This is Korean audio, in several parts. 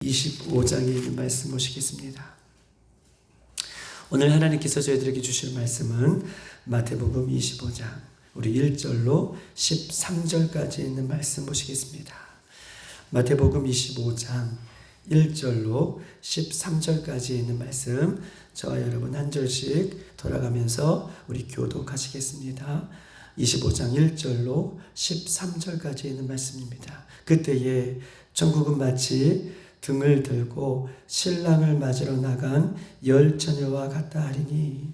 25장에 있는 말씀 보시겠습니다. 오늘 하나님께서 저희들에게 주실 말씀은 마태복음 25장 우리 1절로 13절까지 있는 말씀 보시겠습니다. 마태복음 25장 1절로 13절까지 있는 말씀, 저와 여러분 한 절씩 돌아가면서 우리 교독하시겠습니다. 25장 1절로 13절까지 있는 말씀입니다. 그때에 전국은 마치 등을 들고 신랑을 맞으러 나간 10 처녀와 같다 하리니,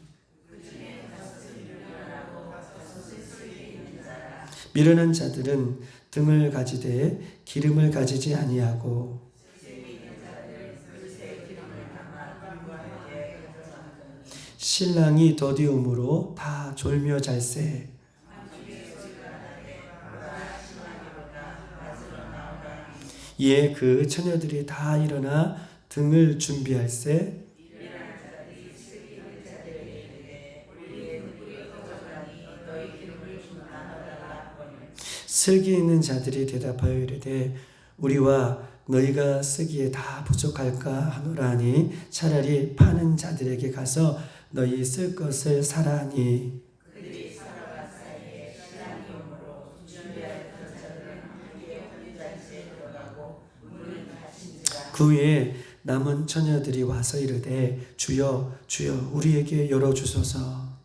미련한 자들은 등을 가지되 기름을 가지지 아니하고 신랑이 더디움으로 다 졸며 잘세. 이에 그 처녀들이 다 일어나 등을 준비할세. 슬기 있는 자들이 대답하여 이르되 우리와 너희가 쓰기에 다 부족할까 하노라 하니 차라리 파는 자들에게 가서 너희 쓸 것을 사라 하니, 그 후에 남은 처녀들이 와서 이르되 주여 주여 우리에게 열어주소서.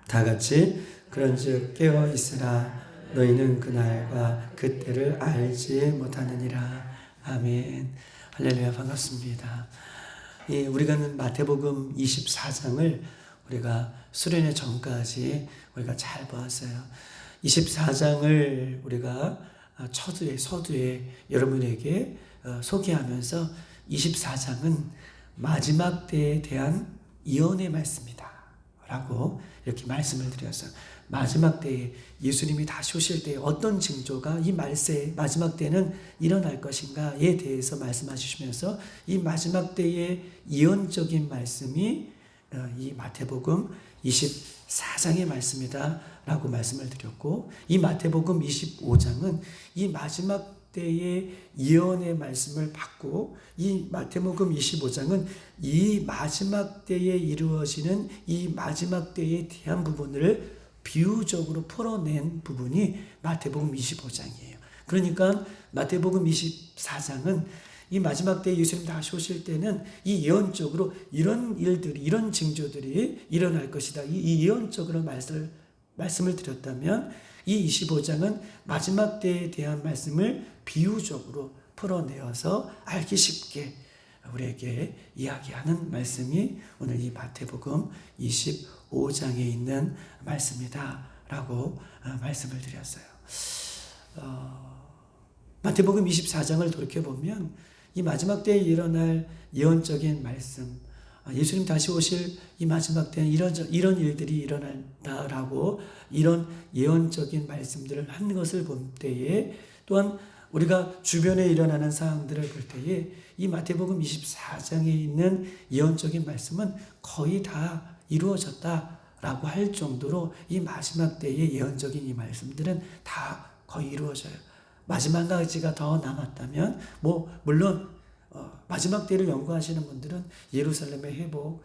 다 같이 그런즉 깨어 있으라. 너희는 그날과 그때를 알지 못하느니라. 아멘. 할렐루야. 반갑습니다. 우리가 마태복음 24장을 우리가 수련회 전까지 우리가 잘 보았어요. 24장을 우리가 서두에 여러분에게 소개하면서 24장은 마지막 때에 대한 예언의 말씀이다 라고 이렇게 말씀을 드렸어요. 마지막 때에 예수님이 다시 오실 때 어떤 징조가 이 말세 마지막 때는 일어날 것인가에 대해서 말씀해 주시면서 이 마지막 때의 예언적인 말씀이 이 마태복음 24장의 말씀이다 라고 말씀을 드렸고, 이 마태복음 25장은 이 마지막 때의 예언의 말씀을 받고, 이 마태복음 25장은 이 마지막 때에 이루어지는 이 마지막 때에 대한 부분을 비유적으로 풀어낸 부분이 마태복음 25장이에요. 그러니까 마태복음 24장은 이 마지막 때 예수님 다시 오실 때는 이 예언적으로 이런 일들이, 이런 징조들이 일어날 것이다. 이 예언적으로 말씀을 드렸다면, 이 25장은 마지막 때에 대한 말씀을 비유적으로 풀어내어서 알기 쉽게 우리에게 이야기하는 말씀이 오늘 이 마태복음 25장에 있는 말씀이다 라고 말씀을 드렸어요. 마태복음 24장을 돌이켜보면 이 마지막 때에 일어날 예언적인 말씀, 예수님 다시 오실 이 마지막 때는 이런 일들이 일어난다라고 이런 예언적인 말씀들을 한 것을 볼 때에, 또한 우리가 주변에 일어나는 상황들을 볼 때에 이 마태복음 24장에 있는 예언적인 말씀은 거의 다 이루어졌다라고 할 정도로 이 마지막 때의 예언적인 이 말씀들은 다 거의 이루어져요. 마지막 가지가 더 남았다면, 물론 마지막 때를 연구하시는 분들은 예루살렘의 회복,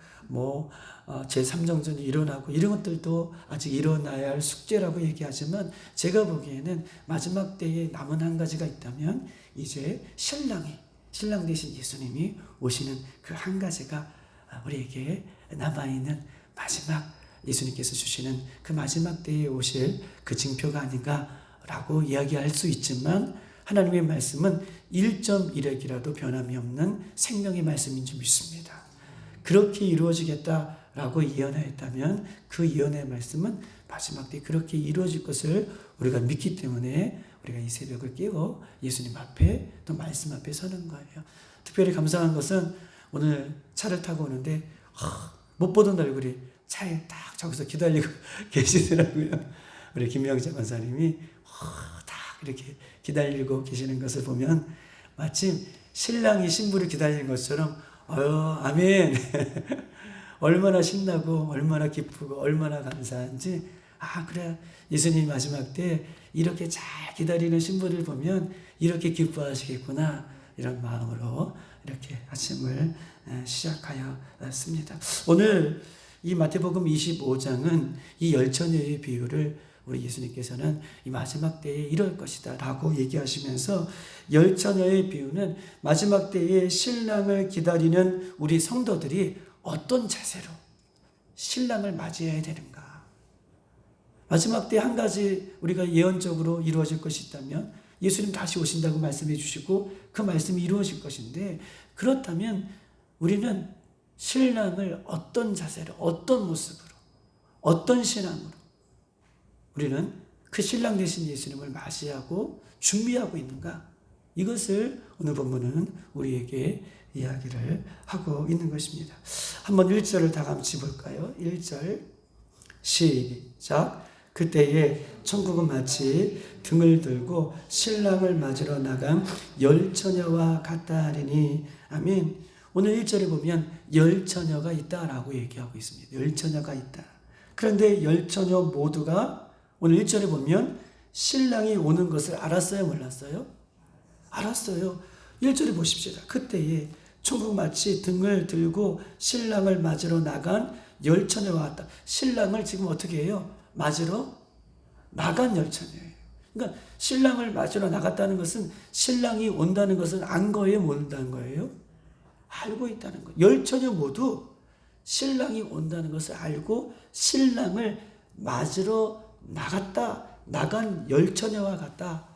제3정전이 일어나고 이런 것들도 아직 일어나야 할 숙제라고 얘기하지만, 제가 보기에는 마지막 때에 남은 한 가지가 있다면 이제 신랑 되신 예수님이 오시는 그 한 가지가 우리에게 남아있는 마지막 예수님께서 주시는 그 마지막 때에 오실 그 징표가 아닌가라고 이야기할 수 있지만, 하나님의 말씀은 1.1핵이라도 변함이 없는 생명의 말씀인 줄 믿습니다. 그렇게 이루어지겠다라고 예언하였다면 그 예언의 말씀은 마지막 때 그렇게 이루어질 것을 우리가 믿기 때문에 우리가 이 새벽을 깨워 예수님 앞에 또 말씀 앞에 서는 거예요. 특별히 감사한 것은 오늘 차를 타고 오는데 못 보던 얼굴이 차에 딱 저기서 기다리고 계시더라고요. 우리 김명재 권사님이 딱 이렇게 기다리고 계시는 것을 보면 마침 신랑이 신부를 기다리는 것처럼 아멘 얼마나 신나고 얼마나 기쁘고 얼마나 감사한지, 그래 예수님이 마지막 때 이렇게 잘 기다리는 신부를 보면 이렇게 기뻐하시겠구나, 이런 마음으로 이렇게 아침을 시작하였습니다. 오늘 이 마태복음 25장은 이 열처녀의 비유를 우리 예수님께서는 이 마지막 때에 이럴 것이다 라고 얘기하시면서, 열처녀의 비유는 마지막 때에 신랑을 기다리는 우리 성도들이 어떤 자세로 신랑을 맞이해야 되는가. 마지막 때 한 가지 우리가 예언적으로 이루어질 것이 있다면 예수님 다시 오신다고 말씀해 주시고 그 말씀이 이루어질 것인데, 그렇다면 우리는 신랑을 어떤 자세로, 어떤 모습으로, 어떤 신앙으로 우리는 그 신랑 되신 예수님을 맞이하고 준비하고 있는가? 이것을 오늘 본문은 우리에게 이야기를 하고 있는 것입니다. 한번 1절을 다 같이 볼까요? 1절 시작. 그때에 천국은 마치 등을 들고 신랑을 맞으러 나간 열처녀와 같다 하리니. 아멘. 오늘 1절에 보면 열처녀가 있다라고 얘기하고 있습니다. 열처녀가 있다. 그런데 열처녀 모두가 오늘 1절에 보면 신랑이 오는 것을 알았어요, 몰랐어요? 알았어요. 1절에 보십시오. 그때에 천국 마치 등을 들고 신랑을 맞으러 나간 열처녀와 같다. 신랑을 지금 어떻게 해요? 맞으러 나간 열처녀예요. 그러니까 신랑을 맞으러 나갔다는 것은 신랑이 온다는 것은 안 거예요, 모른다는 거예요? 알고 있다는 거예요. 열처녀 모두 신랑이 온다는 것을 알고 신랑을 맞으러 나간 열처녀와 같다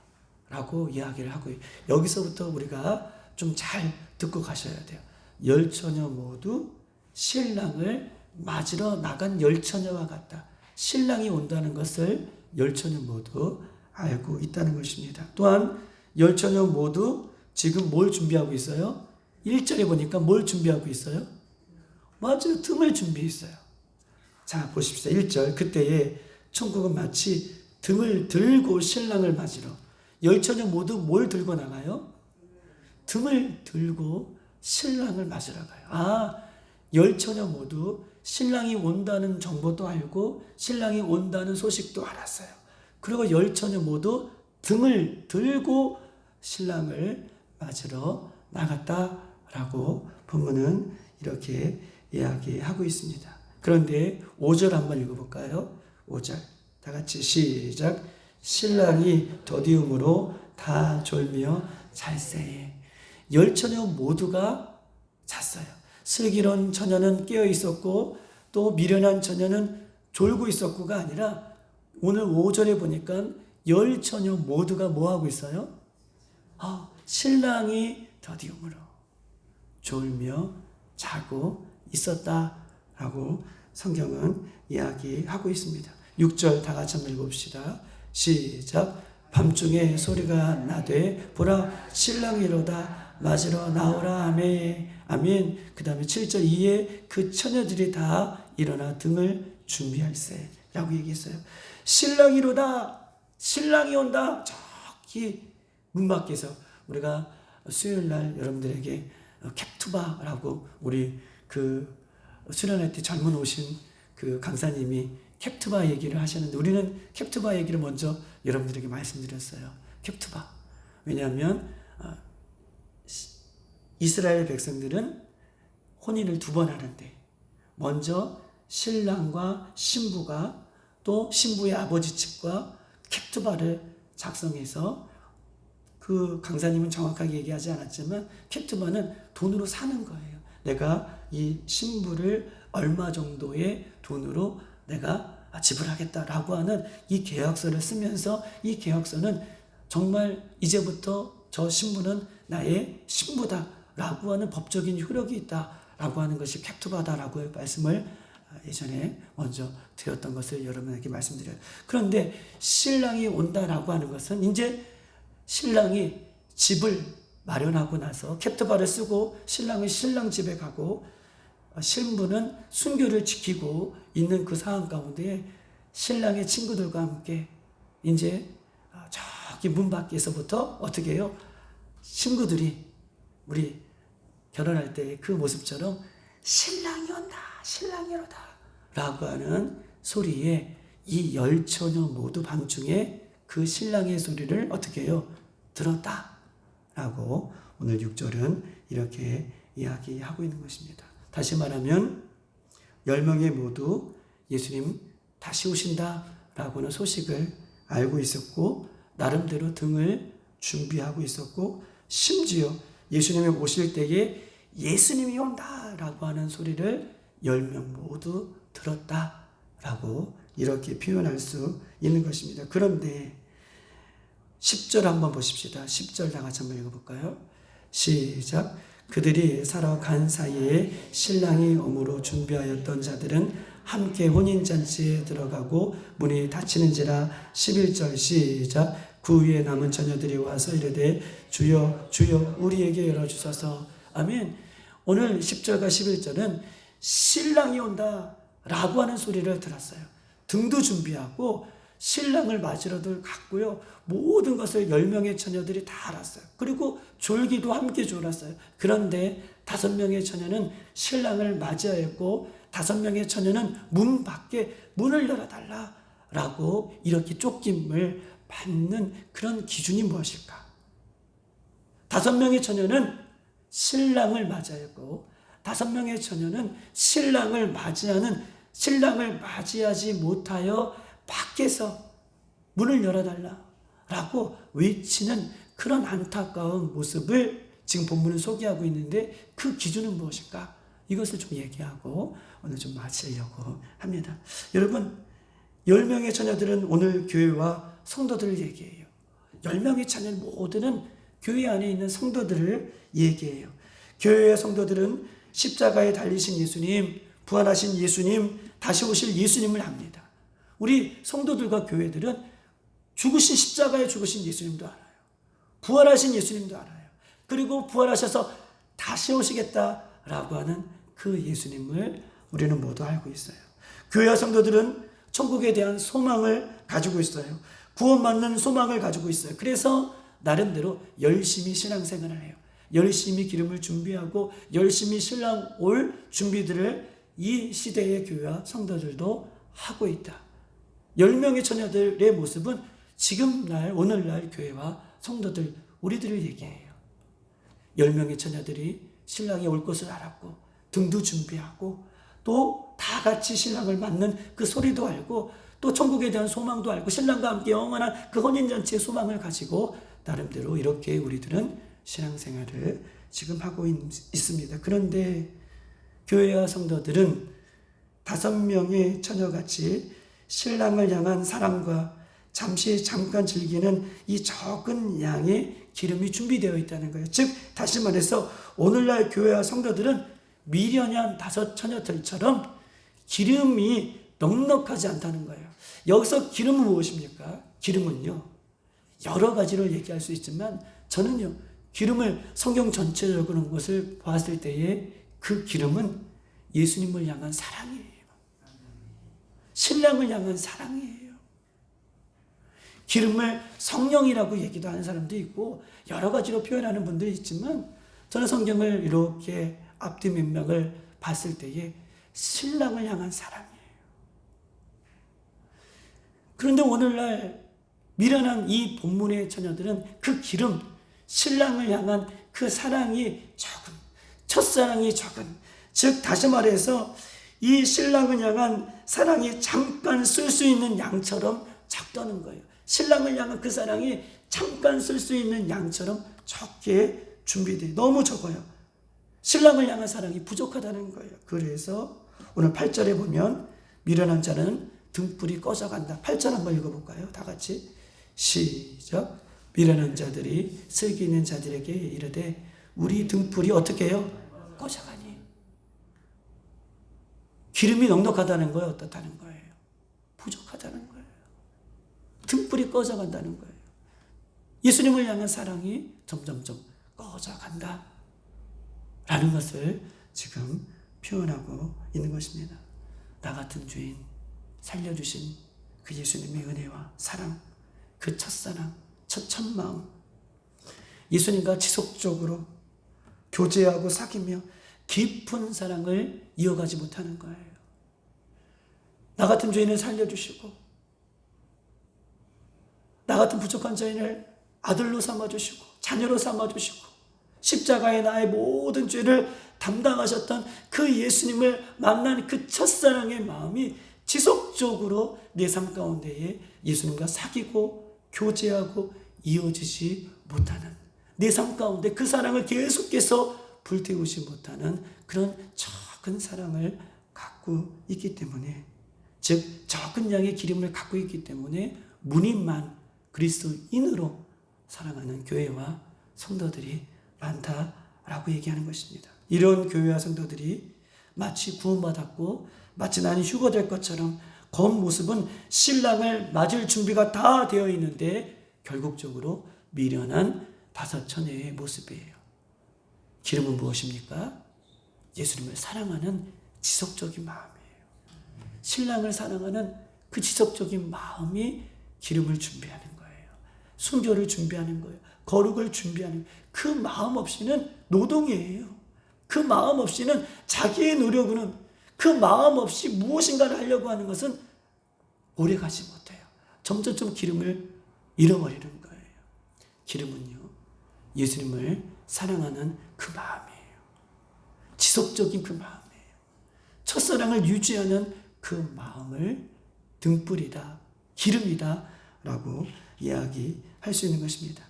라고 이야기를 하고, 여기서부터 우리가 좀 잘 듣고 가셔야 돼요. 열처녀 모두 신랑을 맞으러 나간 열처녀와 같다. 신랑이 온다는 것을 열처녀 모두 알고 있다는 것입니다. 또한 열처녀 모두 지금 뭘 준비하고 있어요? 1절에 보니까 뭘 준비하고 있어요? 맞아요. 등을 준비했어요. 자, 보십시오. 1절. 그때에 천국은 마치 등을 들고 신랑을 맞으러. 열처녀 모두 뭘 들고 나가요? 등을 들고 신랑을 맞으러 가요. 열처녀 모두 신랑이 온다는 정보도 알고 신랑이 온다는 소식도 알았어요. 그리고 열처녀 모두 등을 들고 신랑을 맞으러 나갔다라고 본문은 이렇게 이야기하고 있습니다. 그런데 5절 한번 읽어볼까요? 5절 다 같이 시작. 신랑이 더디움으로 다 졸며 잘세에. 열처녀 모두가 잤어요. 슬기로운 처녀는 깨어 있었고 또 미련한 처녀는 졸고 있었고가 아니라 오늘 5절에 보니까 열처녀 모두가 뭐하고 있어요? 신랑이 더디움으로 졸며 자고 있었다라고 성경은 이야기하고 있습니다. 6절 다 같이 한번 읽어봅시다. 시작. 밤중에 소리가 나되 보라 신랑이로다 맞으러 나오라. 아멘. 그 다음에 7절 이에 그 처녀들이 다 일어나 등을 준비할세 라고 얘기했어요. 신랑이로다, 신랑이 온다. 저기 문 밖에서 우리가 수요일날 여러분들에게 캡투바라고 우리 그 수련회 때 젊은 오신 그 강사님이 캡투바 얘기를 하셨는데, 우리는 캡투바 얘기를 먼저 여러분들에게 말씀드렸어요. 캡투바. 왜냐하면 이스라엘 백성들은 혼인을 2번 하는데 먼저 신랑과 신부가 또 신부의 아버지 측과 캡투바를 작성해서, 그 강사님은 정확하게 얘기하지 않았지만 캡투바는 돈으로 사는 거예요. 내가 이 신부를 얼마 정도의 돈으로 내가 지불하겠다라고 하는 이 계약서를 쓰면서, 이 계약서는 정말 이제부터 저 신부는 나의 신부다라고 하는 법적인 효력이 있다라고 하는 것이 캡투바다라고 말씀을 예전에 먼저 드렸던 것을 여러분에게 말씀드려요. 그런데 신랑이 온다라고 하는 것은 이제 신랑이 집을 마련하고 나서 캡투바를 쓰고 신랑은 신랑 집에 가고 신부는 순교를 지키고 있는 그 상황 가운데 신랑의 친구들과 함께 이제 저기 문 밖에서부터 어떻게 해요? 친구들이 우리 결혼할 때 그 모습처럼 신랑이 온다, 신랑이 오다 라고 하는 소리에 이 열처녀 모두 밤중에 그 신랑의 소리를 어떻게 해요? 들었다 라고 오늘 6절은 이렇게 이야기하고 있는 것입니다. 다시 말하면 10명이 모두 예수님 다시 오신다 라고는 소식을 알고 있었고 나름대로 등을 준비하고 있었고 심지어 예수님이 오실 때에 예수님이 온다 라고 하는 소리를 10명 모두 들었다 라고 이렇게 표현할 수 있는 것입니다. 그런데 10절 한번 보십시다. 10절 다 같이 한번 읽어볼까요? 시작. 그들이 살아간 사이에 신랑이 오므로 준비하였던 자들은 함께 혼인잔치에 들어가고 문이 닫히는지라. 11절 시작. 그 위에 남은 처녀들이 와서 이르되 주여 주여 우리에게 열어주소서. 아멘. 오늘 10절과 11절은 신랑이 온다 라고 하는 소리를 들었어요. 등도 준비하고 신랑을 맞으러들 갔고요. 모든 것을 10명의 처녀들이 다 알았어요. 그리고 졸기도 함께 졸았어요. 그런데 5명의 처녀는 신랑을 맞이하였고 5명의 처녀는 문 밖에 문을 열어달라 라고 이렇게 쫓김을 받는 그런 기준이 무엇일까? 5명의 처녀는 신랑을 맞이하였고 5명의 처녀는 신랑을 맞이하지 못하여 밖에서 문을 열어달라라고 외치는 그런 안타까운 모습을 지금 본문은 소개하고 있는데 그 기준은 무엇일까? 이것을 좀 얘기하고 오늘 좀 마치려고 합니다. 여러분 10명의 처녀들은 오늘 교회와 성도들을 얘기해요. 10명의 처녀 모두는 교회 안에 있는 성도들을 얘기해요. 교회의 성도들은 십자가에 달리신 예수님, 부활하신 예수님, 다시 오실 예수님을 압니다. 우리 성도들과 교회들은 죽으신 십자가에 죽으신 예수님도 알아요. 부활하신 예수님도 알아요. 그리고 부활하셔서 다시 오시겠다라고 하는 그 예수님을 우리는 모두 알고 있어요. 교회와 성도들은 천국에 대한 소망을 가지고 있어요. 구원받는 소망을 가지고 있어요. 그래서 나름대로 열심히 신앙생활을 해요. 열심히 기름을 준비하고 열심히 신랑 올 준비들을 이 시대의 교회와 성도들도 하고 있다. 10명의 처녀들의 모습은 지금 오늘날 교회와 성도들, 우리들을 얘기해요. 10명의 처녀들이 신랑이 올 것을 알았고, 등도 준비하고, 또 다 같이 신랑을 맞는 그 소리도 알고, 또 천국에 대한 소망도 알고, 신랑과 함께 영원한 그 혼인잔치의 소망을 가지고, 나름대로 이렇게 우리들은 신앙생활을 지금 하고 있습니다. 그런데 교회와 성도들은 5명의 처녀같이 신랑을 향한 사랑과 잠깐 즐기는 이 적은 양의 기름이 준비되어 있다는 거예요. 즉 다시 말해서 오늘날 교회와 성도들은 미련한 5 처녀들처럼 기름이 넉넉하지 않다는 거예요. 여기서 기름은 무엇입니까? 기름은요 여러 가지를 얘기할 수 있지만 저는요 기름을 성경 전체적으로 것을 보았을 때에 그 기름은 예수님을 향한 사랑이에요. 신랑을 향한 사랑이에요. 기름을 성령이라고 얘기도 하는 사람도 있고 여러 가지로 표현하는 분들이 있지만 저는 성경을 이렇게 앞뒤 맥락을 봤을 때에 신랑을 향한 사랑이에요. 그런데 오늘날 미련한 이 본문의 처녀들은 그 기름, 신랑을 향한 그 사랑이 적은, 첫사랑이 적은, 즉 다시 말해서 이 신랑을 향한 사랑이 잠깐 쓸 수 있는 양처럼 적다는 거예요. 신랑을 향한 그 사랑이 잠깐 쓸 수 있는 양처럼 적게 준비돼요. 너무 적어요. 신랑을 향한 사랑이 부족하다는 거예요. 그래서 오늘 8절에 보면 미련한 자는 등불이 꺼져간다. 8절 한번 읽어볼까요? 다 같이 시작. 미련한 자들이 슬기 있는 자들에게 이르되 우리 등불이 어떻게 해요? 꺼져가니. 기름이 넉넉하다는 거예요? 어떻다는 거예요? 부족하다는 거예요. 등불이 꺼져간다는 거예요. 예수님을 향한 사랑이 점점점 꺼져간다 라는 것을 지금 표현하고 있는 것입니다. 나 같은 죄인 살려주신 그 예수님의 은혜와 사랑, 그 첫사랑, 첫 마음, 예수님과 지속적으로 교제하고 사귀며 깊은 사랑을 이어가지 못하는 거예요. 나 같은 죄인을 살려주시고 나 같은 부족한 자인을 아들로 삼아주시고 자녀로 삼아주시고 십자가에 나의 모든 죄를 담당하셨던 그 예수님을 만난 그 첫사랑의 마음이 지속적으로 내 삶 가운데에 예수님과 사귀고 교제하고 이어지지 못하는, 내 삶 가운데 그 사랑을 계속해서 불태우지 못하는 그런 적은 사랑을 갖고 있기 때문에, 즉 적은 양의 기름을 갖고 있기 때문에 무늬만 그리스도인으로 사랑하는 교회와 성도들이 많다라고 얘기하는 것입니다. 이런 교회와 성도들이 마치 구원받았고 마치 나는 휴거될 것처럼 겉모습은 신랑을 맞을 준비가 다 되어 있는데 결국적으로 미련한 다섯 처녀의 모습이에요. 기름은 무엇입니까? 예수님을 사랑하는 지속적인 마음이에요. 신랑을 사랑하는 그 지속적인 마음이 기름을 준비하는 거예요. 순교를 준비하는 거예요. 거룩을 준비하는 거예요. 그 마음 없이는 노동이에요. 그 마음 없이는 자기의 노력으로는, 그 마음 없이 무엇인가를 하려고 하는 것은 오래가지 못해요. 점점 기름을 잃어버리는 거예요. 기름은요, 예수님을 사랑하는 그 마음이에요. 지속적인 그 마음이에요. 첫사랑을 유지하는 그 마음을 등불이다, 기름이다 라고 이야기할 수 있는 것입니다.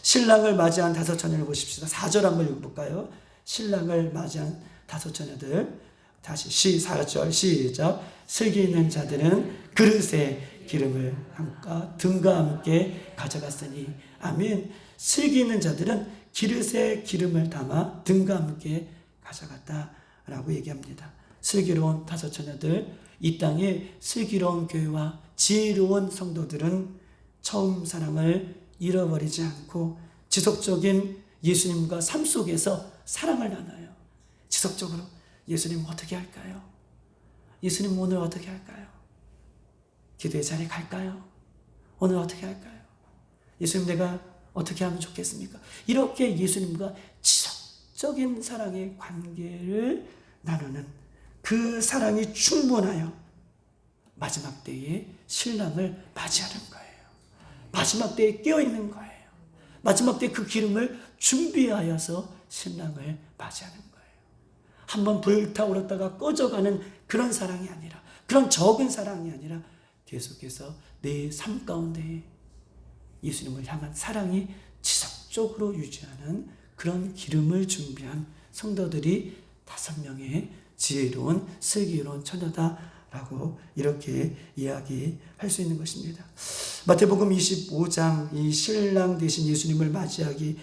신랑을 맞이한 다섯 처녀를 보십시다. 4절 한번 읽어볼까요? 신랑을 맞이한 다섯 처녀들, 다시 4절 시작. 슬기 있는 자들은 그릇에 기름을 등과 함께 가져갔으니. 아멘. 슬기 있는 자들은 그릇에 기름을 담아 등과 함께 가져갔다라고 얘기합니다. 슬기로운 다섯 처녀들, 이 땅에 슬기로운 교회와 지혜로운 성도들은 처음 사랑을 잃어버리지 않고 지속적인 예수님과 삶 속에서 사랑을 나눠요. 지속적으로 예수님 어떻게 할까요? 예수님 오늘 어떻게 할까요? 기도의 자리에 갈까요? 오늘 어떻게 할까요? 예수님 내가 어떻게 하면 좋겠습니까? 이렇게 예수님과 지속적인 사랑의 관계를 나누는 그 사랑이 충분하여 마지막 때에 신랑을 맞이하는 거예요. 마지막 때에 깨어있는 거예요. 마지막 때 그 기름을 준비하여서 신랑을 맞이하는 거예요. 한번 불타오르다가 꺼져가는 그런 사랑이 아니라, 그런 적은 사랑이 아니라 계속해서 내 삶 가운데 예수님을 향한 사랑이 지속적으로 유지하는 그런 기름을 준비한 성도들이 5명의 지혜로운 슬기로운 처녀다라고 이렇게 이야기할 수 있는 것입니다. 마태복음 25장, 이 신랑 되신 예수님을 맞이할 이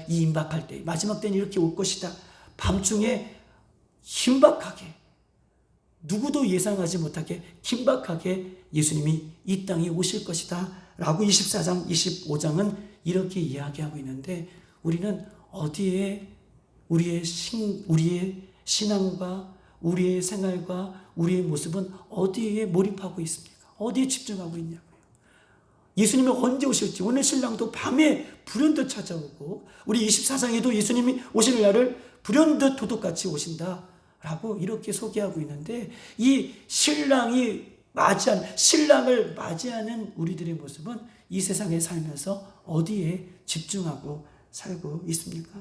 임박할 때, 마지막 때는 이렇게 올 것이다. 밤중에 긴박하게, 누구도 예상하지 못하게 긴박하게 예수님이 이 땅에 오실 것이다 라고 24장, 25장은 이렇게 이야기하고 있는데, 우리는 어디에 우리의 신앙과 우리의 생활과 우리의 모습은 어디에 몰입하고 있습니까? 어디에 집중하고 있냐고요. 예수님이 언제 오실지, 오늘 신랑도 밤에 불현듯 찾아오고 우리 24장에도 예수님이 오실 날을 불현듯 도둑같이 오신다라고 이렇게 소개하고 있는데, 이 신랑을 맞이하는 우리들의 모습은 이 세상에 살면서 어디에 집중하고 살고 있습니까?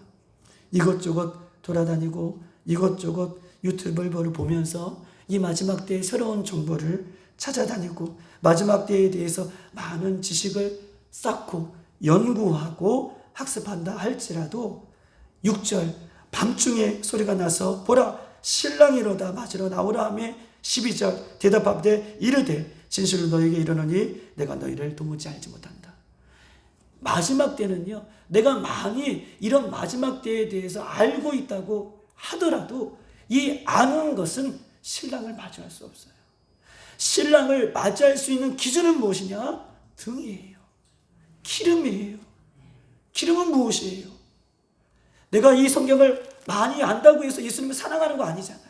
이것저것 돌아다니고 이것저것 유튜브를 보면서 이 마지막 때의 새로운 정보를 찾아다니고 마지막 때에 대해서 많은 지식을 쌓고 연구하고 학습한다 할지라도 6절 밤중에 소리가 나서 보라 신랑이로다 맞으러 나오라 하며 12절 대답하되 이르되 진실로 너에게 이르노니 내가 너희를 도무지 알지 못한다. 마지막 때는요, 내가 많이 이런 마지막 때에 대해서 알고 있다고 하더라도 이 아는 것은 신랑을 맞이할 수 없어요. 신랑을 맞이할 수 있는 기준은 무엇이냐? 등이에요. 기름이에요. 기름은 무엇이에요? 내가 이 성경을 많이 안다고 해서 예수님을 사랑하는 거 아니잖아요.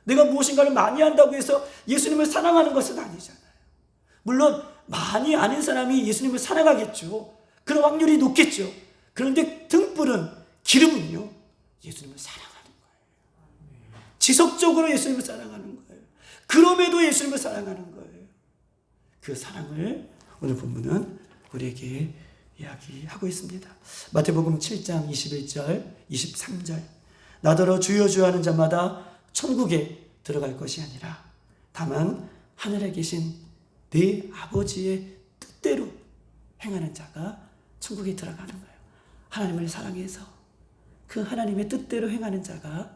내가 무엇인가를 많이 안다고 해서 예수님을 사랑하는 것은 아니잖아요. 물론 많이 아는 사람이 예수님을 사랑하겠죠. 그런 확률이 높겠죠. 그런데 등불은, 기름은요, 예수님을 사랑하는 거예요. 지속적으로 예수님을 사랑하는 거예요. 그럼에도 예수님을 사랑하는 거예요. 그 사랑을 오늘 본문은 우리에게 이야기하고 있습니다. 마태복음 7장 21절, 23절. 나더러 주여 주여 하는 자마다 천국에 들어갈 것이 아니라 다만 하늘에 계신 네 아버지의 뜻대로 행하는 자가 천국에 들어가는 거예요. 하나님을 사랑해서 그 하나님의 뜻대로 행하는 자가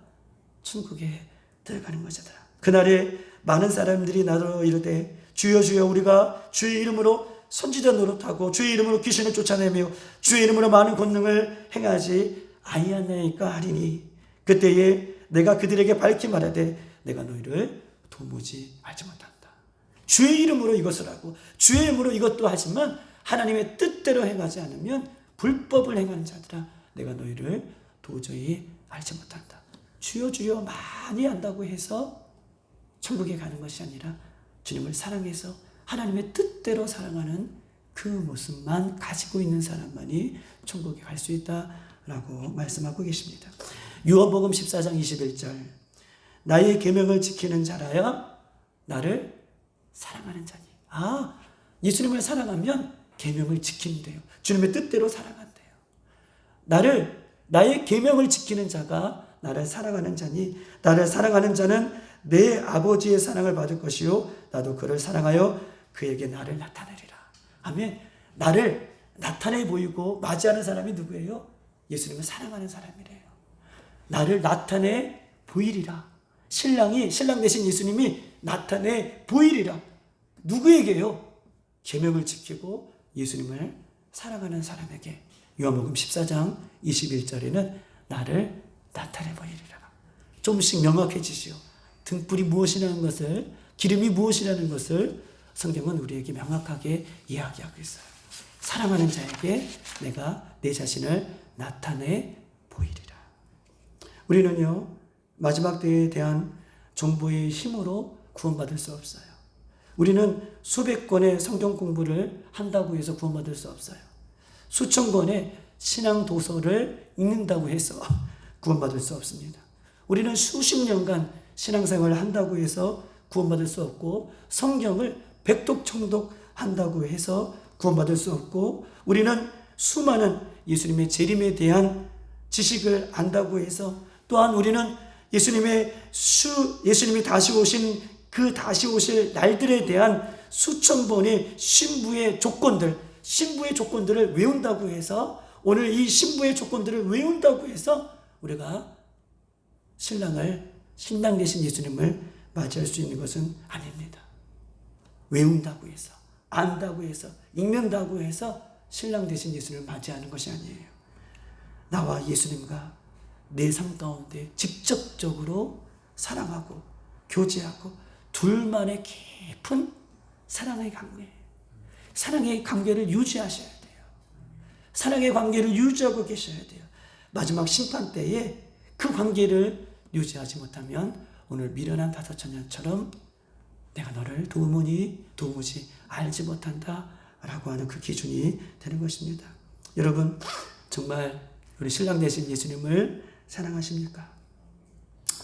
천국에 들어가는 것이다. 그날에 많은 사람들이 나더러 이르되 주여 주여 우리가 주의 이름으로 선지자 노릇하고 주의 이름으로 귀신을 쫓아내며 주의 이름으로 많은 권능을 행하지 아니하나이까 하리니 그때에 내가 그들에게 밝히 말하되 내가 너희를 도무지 알지 못한다. 주의 이름으로 이것을 하고 주의 이름으로 이것도 하지만 하나님의 뜻대로 행하지 않으면 불법을 행하는 자들아 내가 너희를 도저히 알지 못한다. 주여 주여 많이 한다고 해서 천국에 가는 것이 아니라 주님을 사랑해서 하나님의 뜻대로 사랑하는 그 모습만 가지고 있는 사람만이 천국에 갈 수 있다라고 말씀하고 계십니다. 요한복음 14장 21절 나의 계명을 지키는 자라야 나를 사랑하는 자니. 예수님을 사랑하면 계명을 지킨대요. 주님의 뜻대로 사랑한대요. 나의 계명을 지키는 자가 나를 사랑하는 자니 나를 사랑하는 자는 내 아버지의 사랑을 받을 것이요 나도 그를 사랑하여 그에게 나를 나타내리라. 아멘. 나를 나타내 보이고 맞이하는 사람이 누구예요? 예수님을 사랑하는 사람이래요. 나를 나타내 보이리라. 신랑 대신 예수님이 나타내 보이리라. 누구에게요? 계명을 지키고 예수님을 사랑하는 사람에게. 요한복음 14장 21절에는 나를 나타내 보이리라. 조금씩 명확해지시오. 등불이 무엇이라는 것을, 기름이 무엇이라는 것을 성경은 우리에게 명확하게 이야기하고 있어요. 사랑하는 자에게 내가 내 자신을 나타내 보이리라. 우리는요, 마지막 때에 대한 정보의 힘으로 구원받을 수 없어요. 우리는 수백 권의 성경 공부를 한다고 해서 구원받을 수 없어요. 수천 권의 신앙 도서를 읽는다고 해서 구원받을 수 없습니다. 우리는 수십 년간 신앙생활을 한다고 해서 구원받을 수 없고 성경을 백독청독 한다고 해서 구원받을 수 없고 우리는 수많은 예수님의 재림에 대한 지식을 안다고 해서 또한 우리는 예수님이 다시 오신 그 다시 오실 날들에 대한 수천 번의 신부의 조건들을 외운다고 해서 오늘 이 신부의 조건들을 외운다고 해서 우리가 신랑 되신 예수님을 맞이할 수 있는 것은 아닙니다. 외운다고 해서, 안다고 해서, 읽는다고 해서 신랑 되신 예수님을 맞이하는 것이 아니에요. 나와 예수님과 내 삶 가운데 직접적으로 사랑하고 교제하고 둘만의 깊은 사랑의 관계를 유지하셔야 돼요. 사랑의 관계를 유지하고 계셔야 돼요. 마지막 심판 때에 그 관계를 유지하지 못하면 오늘 미련한 다섯처녀처럼 내가 너를 도무지 알지 못한다 라고 하는 그 기준이 되는 것입니다. 여러분 정말 우리 신랑 되신 예수님을 사랑하십니까?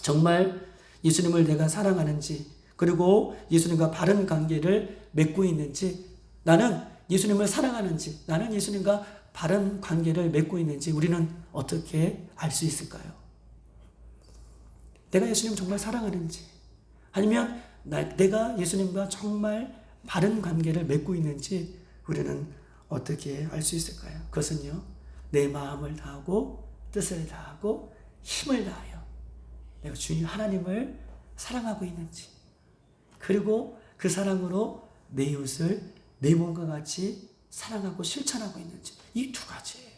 정말 예수님을 내가 사랑하는지 그리고 예수님과 바른 관계를 맺고 있는지 나는 예수님을 사랑하는지 나는 예수님과 바른 관계를 맺고 있는지 우리는 어떻게 알 수 있을까요? 내가 예수님을 정말 사랑하는지 아니면 내가 예수님과 정말 바른 관계를 맺고 있는지 우리는 어떻게 알 수 있을까요? 그것은요 내 마음을 다하고 뜻을 다하고 힘을 다하여 내가 주님 하나님을 사랑하고 있는지 그리고 그 사랑으로 내 이웃을 내 몸과 같이 사랑하고 실천하고 있는지 이 두 가지예요.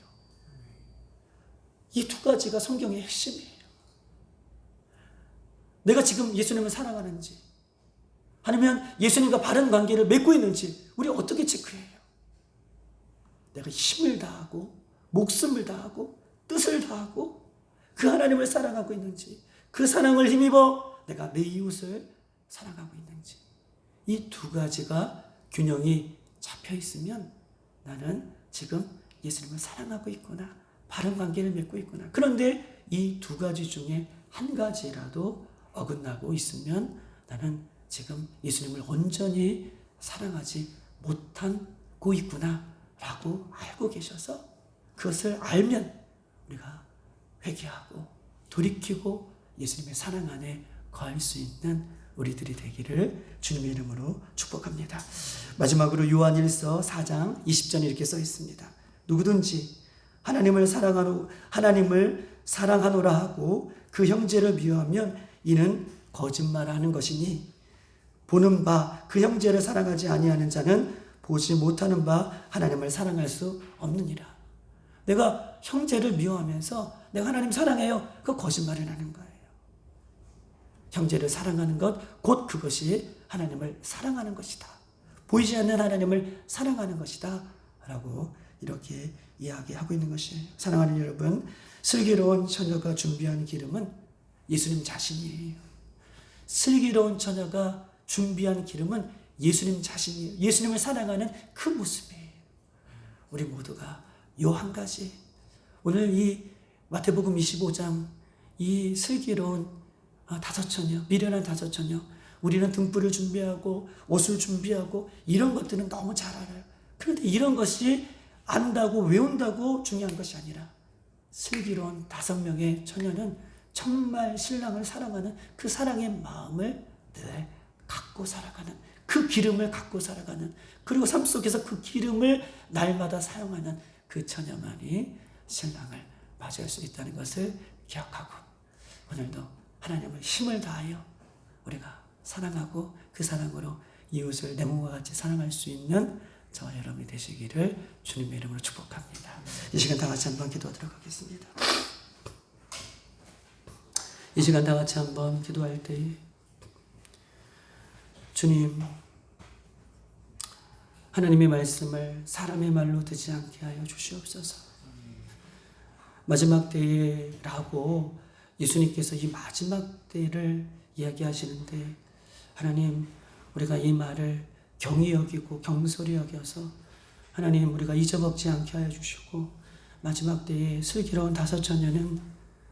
이 두 가지가 성경의 핵심이에요. 내가 지금 예수님을 사랑하는지 아니면 예수님과 바른 관계를 맺고 있는지 우리 어떻게 체크해요? 내가 힘을 다하고 목숨을 다하고 뜻을 다하고 그 하나님을 사랑하고 있는지 그 사랑을 힘입어 내가 내 이웃을 사랑하고 있는지 이 두 가지가 균형이 잡혀 있으면 나는 지금 예수님을 사랑하고 있구나 바른 관계를 맺고 있구나. 그런데 이 두 가지 중에 한 가지라도 어긋나고 있으면 나는 지금 예수님을 온전히 사랑하지 못하고 받고 있구나라고 알고 계셔서 그것을 알면 우리가 회개하고 돌이키고 예수님의 사랑 안에 거할 수 있는 우리들이 되기를 주님의 이름으로 축복합니다. 마지막으로 요한일서 4장 20절에 이렇게 써 있습니다. 누구든지 하나님을 사랑하노라 하고 그 형제를 미워하면 이는 거짓말하는 것이니 보는 바 그 형제를 사랑하지 아니하는 자는 보지 못하는 바 하나님을 사랑할 수 없느니라. 내가 형제를 미워하면서 내가 하나님 사랑해요. 그 거짓말을 하는 거예요. 형제를 사랑하는 것, 곧 그것이 하나님을 사랑하는 것이다. 보이지 않는 하나님을 사랑하는 것이다. 라고 이렇게 이야기하고 있는 것이에요. 사랑하는 여러분, 슬기로운 처녀가 준비한 기름은 예수님 자신이에요. 슬기로운 처녀가 준비한 기름은 예수님 자신이에요. 예수님을 사랑하는 그 모습이에요. 우리 모두가 요 한 가지, 오늘 이 마태복음 25장 이 슬기로운 다섯 처녀, 미련한 다섯 처녀, 우리는 등불을 준비하고 옷을 준비하고 이런 것들은 너무 잘 알아요. 그런데 이런 것이 안다고 외운다고 중요한 것이 아니라 슬기로운 5명의 처녀는 정말 신랑을 사랑하는 그 사랑의 마음을 늘 갖고 살아가는, 그 기름을 갖고 살아가는, 그리고 삶 속에서 그 기름을 날마다 사용하는 그 처녀만이 신랑을 맞이할 수 있다는 것을 기억하고 오늘도 하나님을 힘을 다하여 우리가 사랑하고 그 사랑으로 이웃을 내 몸과 같이 사랑할 수 있는 저와 여러분이 되시기를 주님의 이름으로 축복합니다. 이 시간 다 같이 한번 기도하도록 하겠습니다. 이 시간 다 같이 한번 기도할 때에 주님, 하나님의 말씀을 사람의 말로 듣지 않게 하여 주시옵소서. 마지막 때라고 예수님께서 이 마지막 때를 이야기하시는데 하나님, 우리가 이 말을 경히 여기고 경솔히 여겨서 하나님 우리가 잊어먹지 않게 하여 주시고 마지막 때에 슬기로운 5 처녀는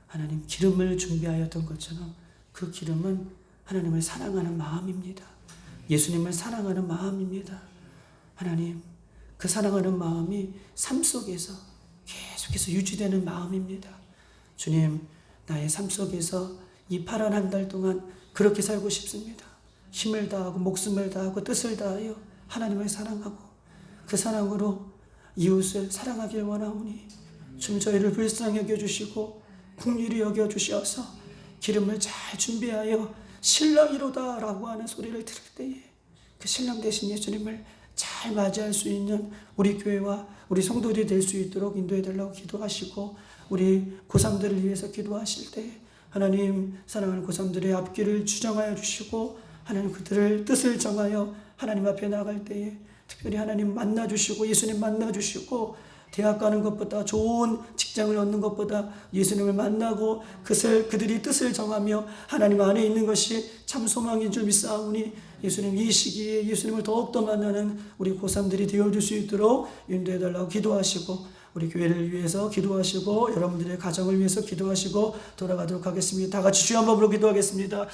하나님 기름을 준비하였던 것처럼 그 기름은 하나님을 사랑하는 마음입니다. 예수님을 사랑하는 마음입니다. 하나님, 그 사랑하는 마음이 삶 속에서 계속해서 유지되는 마음입니다. 주님, 나의 삶 속에서 이 파란 한 달 동안 그렇게 살고 싶습니다. 힘을 다하고 목숨을 다하고 뜻을 다하여 하나님을 사랑하고 그 사랑으로 이웃을 사랑하길 원하오니 좀 저희를 불쌍히 여겨주시고 긍휼히 여겨주셔서 기름을 잘 준비하여 신랑이로다 라고 하는 소리를 들을 때에 그 신랑 대신 예수님을 잘 맞이할 수 있는 우리 교회와 우리 성도들이 될 수 있도록 인도해 달라고 기도하시고 우리 고3들을 위해서 기도하실 때 하나님 사랑하는 고3들의 앞길을 주정하여 주시고 하나님 그들을 뜻을 정하여 하나님 앞에 나갈 때에 특별히 하나님 만나주시고 예수님 만나주시고 대학 가는 것보다 좋은 직장을 얻는 것보다 예수님을 만나고 그들이 뜻을 정하며 하나님 안에 있는 것이 참 소망인 줄 믿사오니 예수님 이 시기에 예수님을 더욱더 만나는 우리 고3들이 되어줄 수 있도록 인도해달라고 기도하시고 우리 교회를 위해서 기도하시고 여러분들의 가정을 위해서 기도하시고 돌아가도록 하겠습니다. 다 같이 주여 한번 부르고 기도하겠습니다.